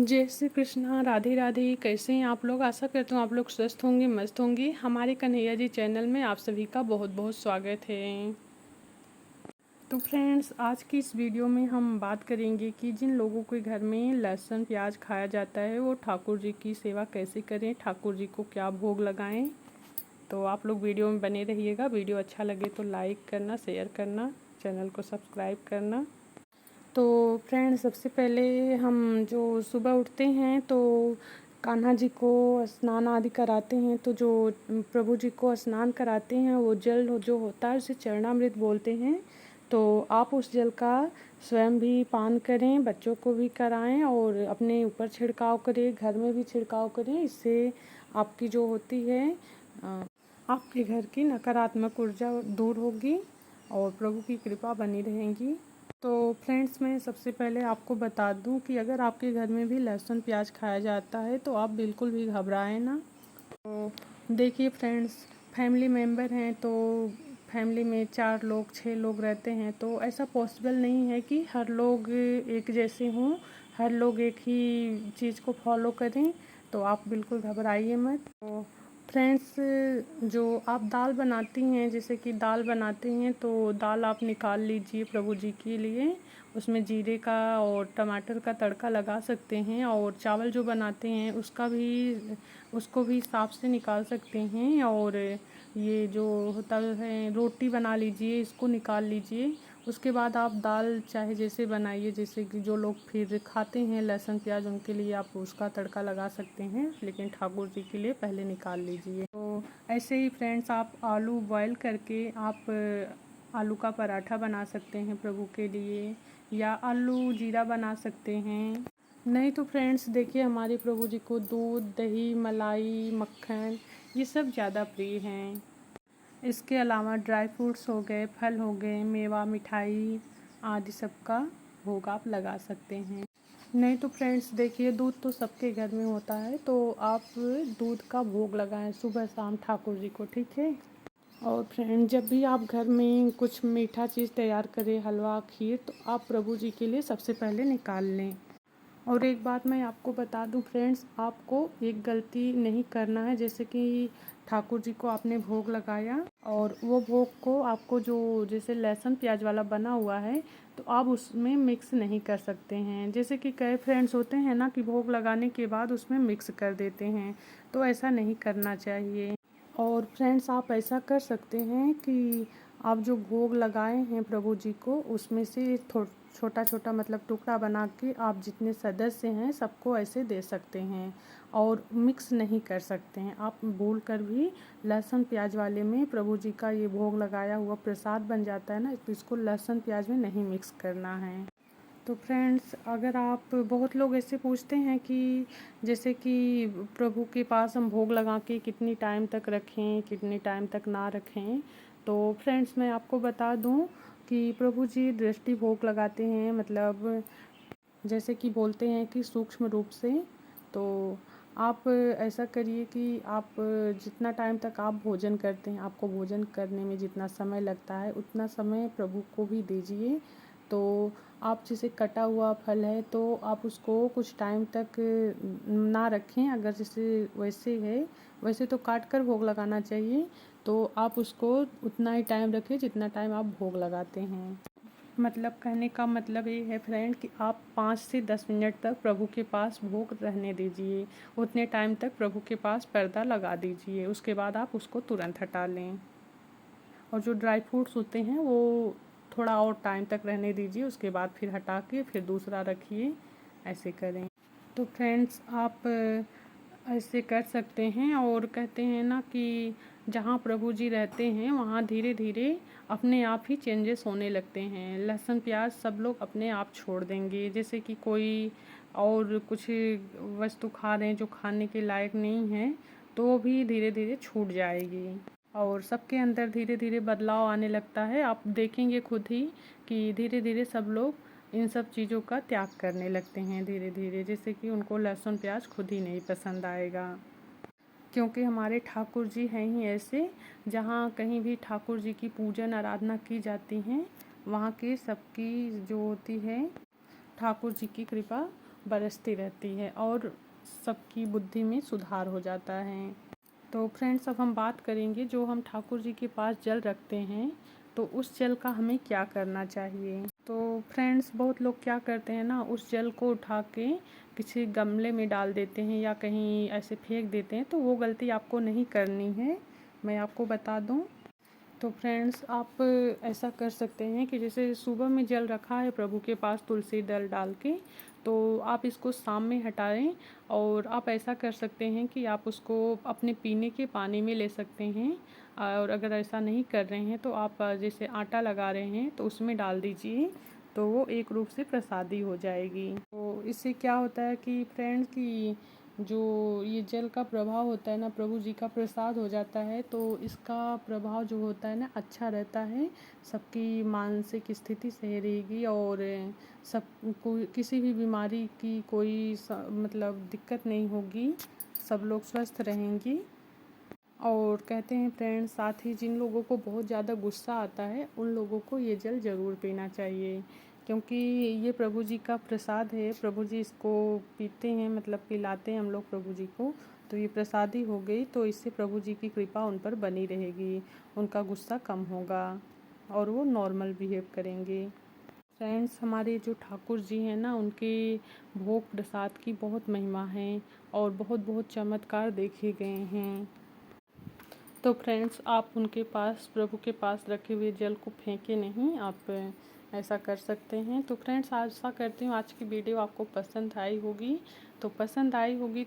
जय श्री कृष्णा, राधे राधे। कैसे हैं आप लोग? आशा करता हूँ आप लोग स्वस्थ होंगे, मस्त होंगे। हमारे कन्हैया जी चैनल में आप सभी का बहुत बहुत स्वागत है। तो फ्रेंड्स, आज की इस वीडियो में हम बात करेंगे कि जिन लोगों के घर में लहसुन प्याज खाया जाता है वो ठाकुर जी की सेवा कैसे करें, ठाकुर जी को क्या भोग लगाएं। तो आप लोग वीडियो में बने रहिएगा। वीडियो अच्छा लगे तो लाइक करना, शेयर करना, चैनल को सब्सक्राइब करना। तो फ्रेंड्स, सबसे पहले हम जो सुबह उठते हैं तो कान्हा जी को स्नान आदि कराते हैं। तो जो प्रभु जी को स्नान कराते हैं वो जल जो होता है उसे चरणामृत बोलते हैं। तो आप उस जल का स्वयं भी पान करें, बच्चों को भी कराएं और अपने ऊपर छिड़काव करें, घर में भी छिड़काव करें। इससे आपकी जो होती है आपके घर की नकारात्मक ऊर्जा दूर होगी और प्रभु की कृपा बनी रहेगी। तो फ्रेंड्स, मैं सबसे पहले आपको बता दूं कि अगर आपके घर में भी लहसुन प्याज खाया जाता है तो आप बिल्कुल भी घबराएं ना। तो देखिए फ्रेंड्स, फैमिली मेम्बर हैं तो फैमिली में 4 लोग 6 लोग रहते हैं तो ऐसा पॉसिबल नहीं है कि हर लोग एक जैसे हों, हर लोग एक ही चीज़ को फॉलो करें। तो आप बिल्कुल घबराइए मत। तो फ्रेंड्स, जो आप दाल बनाती हैं, जैसे कि दाल बनाते हैं तो दाल आप निकाल लीजिए प्रभु जी के लिए। उसमें जीरे का और टमाटर का तड़का लगा सकते हैं। और चावल जो बनाते हैं उसको भी साफ से निकाल सकते हैं। और ये जो होता है रोटी बना लीजिए, इसको निकाल लीजिए। उसके बाद आप दाल चाहे जैसे बनाइए, जैसे कि जो लोग फिर खाते हैं लहसुन प्याज उनके लिए आप उसका तड़का लगा सकते हैं, लेकिन ठाकुर जी के लिए पहले निकाल लीजिए। तो ऐसे ही फ्रेंड्स, आप आलू बॉईल करके आप आलू का पराठा बना सकते हैं प्रभु के लिए, या आलू जीरा बना सकते हैं। नहीं तो फ्रेंड्स देखिए, हमारे प्रभु जी को दूध, दही, मलाई, मक्खन ये सब ज़्यादा प्रिय हैं। इसके अलावा ड्राई फ्रूट्स हो गए, फल हो गए, मेवा, मिठाई आदि सबका भोग आप लगा सकते हैं। नहीं तो फ्रेंड्स देखिए, दूध तो सबके घर में होता है तो आप दूध का भोग लगाएं सुबह शाम ठाकुर जी को, ठीक है। और फ्रेंड, जब भी आप घर में कुछ मीठा चीज़ तैयार करें, हलवा, खीर, तो आप प्रभु जी के लिए सबसे पहले निकाल लें। और एक बात मैं आपको बता दूं फ्रेंड्स, आपको एक गलती नहीं करना है। जैसे कि ठाकुर जी को आपने भोग लगाया और वो भोग को आपको जो जैसे लहसुन प्याज वाला बना हुआ है तो आप उसमें मिक्स नहीं कर सकते हैं। जैसे कि कई फ्रेंड्स होते हैं ना कि भोग लगाने के बाद उसमें मिक्स कर देते हैं, तो ऐसा नहीं करना चाहिए। और फ्रेंड्स, आप ऐसा कर सकते हैं कि आप जो भोग लगाए हैं प्रभु जी को उसमें से छोटा छोटा मतलब टुकड़ा बना के आप जितने सदस्य हैं सबको ऐसे दे सकते हैं और मिक्स नहीं कर सकते हैं। आप भूल कर भी लहसुन प्याज वाले में प्रभु जी का ये भोग लगाया हुआ प्रसाद बन जाता है ना, तो इसको लहसुन प्याज में नहीं मिक्स करना है। तो फ्रेंड्स, अगर आप बहुत लोग ऐसे पूछते हैं कि जैसे कि प्रभु के पास हम भोग लगा के कितनी टाइम तक रखें, कितने टाइम तक ना रखें। तो फ्रेंड्स, मैं आपको बता दूं कि प्रभु जी दृष्टि भोग लगाते हैं, मतलब जैसे कि बोलते हैं कि सूक्ष्म रूप से। तो आप ऐसा करिए कि आप जितना टाइम तक आप भोजन करते हैं, आपको भोजन करने में जितना समय लगता है उतना समय प्रभु को भी दीजिए। तो आप जैसे कटा हुआ फल है तो आप उसको कुछ टाइम तक ना रखें। अगर जैसे वैसे है, वैसे तो काट कर भोग लगाना चाहिए, तो आप उसको उतना ही टाइम रखें जितना टाइम आप भोग लगाते हैं। मतलब कहने का मतलब ये है फ्रेंड कि आप 5 से 10 मिनट तक प्रभु के पास भोग रहने दीजिए। उतने टाइम तक प्रभु के पास पर्दा लगा दीजिए, उसके बाद आप उसको तुरंत हटा लें। और जो ड्राई फ्रूट्स होते हैं वो थोड़ा और टाइम तक रहने दीजिए, उसके बाद फिर हटा के फिर दूसरा रखिए, ऐसे करें। तो फ्रेंड्स, आप ऐसे कर सकते हैं। और कहते हैं ना कि जहाँ प्रभु जी रहते हैं वहाँ धीरे धीरे अपने आप ही चेंजेस होने लगते हैं। लहसुन प्याज सब लोग अपने आप छोड़ देंगे। जैसे कि कोई और कुछ वस्तु खा रहे हैं जो खाने के लायक नहीं है तो वो भी धीरे धीरे छूट जाएगी और सबके अंदर धीरे धीरे बदलाव आने लगता है। आप देखेंगे खुद ही कि धीरे धीरे सब लोग इन सब चीज़ों का त्याग करने लगते हैं धीरे धीरे। जैसे कि उनको लहसुन प्याज खुद ही नहीं पसंद आएगा, क्योंकि हमारे ठाकुर जी हैं ही ऐसे। जहाँ कहीं भी ठाकुर जी की पूजन आराधना की जाती हैं वहाँ के सबकी जो होती है ठाकुर जी की कृपा बरसती रहती है और सबकी बुद्धि में सुधार हो जाता है। तो फ्रेंड्स, अब हम बात करेंगे जो हम ठाकुर जी के पास जल रखते हैं तो उस जल का हमें क्या करना चाहिए। तो फ्रेंड्स, बहुत लोग क्या करते हैं ना, उस जल को उठा के किसी गमले में डाल देते हैं या कहीं ऐसे फेंक देते हैं। तो वो गलती आपको नहीं करनी है, मैं आपको बता दूं। तो फ्रेंड्स, आप ऐसा कर सकते हैं कि जैसे सुबह में जल रखा है प्रभु के पास तुलसी दल डाल के, तो आप इसको शाम में हटाएं। और आप ऐसा कर सकते हैं कि आप उसको अपने पीने के पानी में ले सकते हैं। और अगर ऐसा नहीं कर रहे हैं तो आप जैसे आटा लगा रहे हैं तो उसमें डाल दीजिए, तो वो एक रूप से प्रसादी हो जाएगी। तो इससे क्या होता है कि फ्रेंड्स कि जो ये जल का प्रभाव होता है ना, प्रभु जी का प्रसाद हो जाता है, तो इसका प्रभाव जो होता है ना अच्छा रहता है। सबकी मानसिक स्थिति सही रहेगी और सब कोई किसी भी बीमारी की कोई मतलब दिक्कत नहीं होगी, सब लोग स्वस्थ रहेंगी। और कहते हैं फ्रेंड्स, साथ ही जिन लोगों को बहुत ज़्यादा गुस्सा आता है उन लोगों को ये जल ज़रूर पीना चाहिए, क्योंकि ये प्रभु जी का प्रसाद है। प्रभु जी इसको पीते हैं, मतलब पिलाते हैं हम लोग प्रभु जी को, तो ये प्रसादी हो गई। तो इससे प्रभु जी की कृपा उन पर बनी रहेगी, उनका गुस्सा कम होगा और वो नॉर्मल बिहेव करेंगे। फ्रेंड्स, हमारे जो ठाकुर जी हैं ना, उनके भोग प्रसाद की बहुत महिमा है और बहुत बहुत चमत्कार देखे गए हैं। तो फ्रेंड्स, आप उनके पास, प्रभु के पास रखे हुए जल को फेंके नहीं, आप ऐसा कर सकते हैं। तो फ्रेंड्स, आशा करती हूँ आज की वीडियो आपको पसंद आई होगी। तो पसंद आई होगी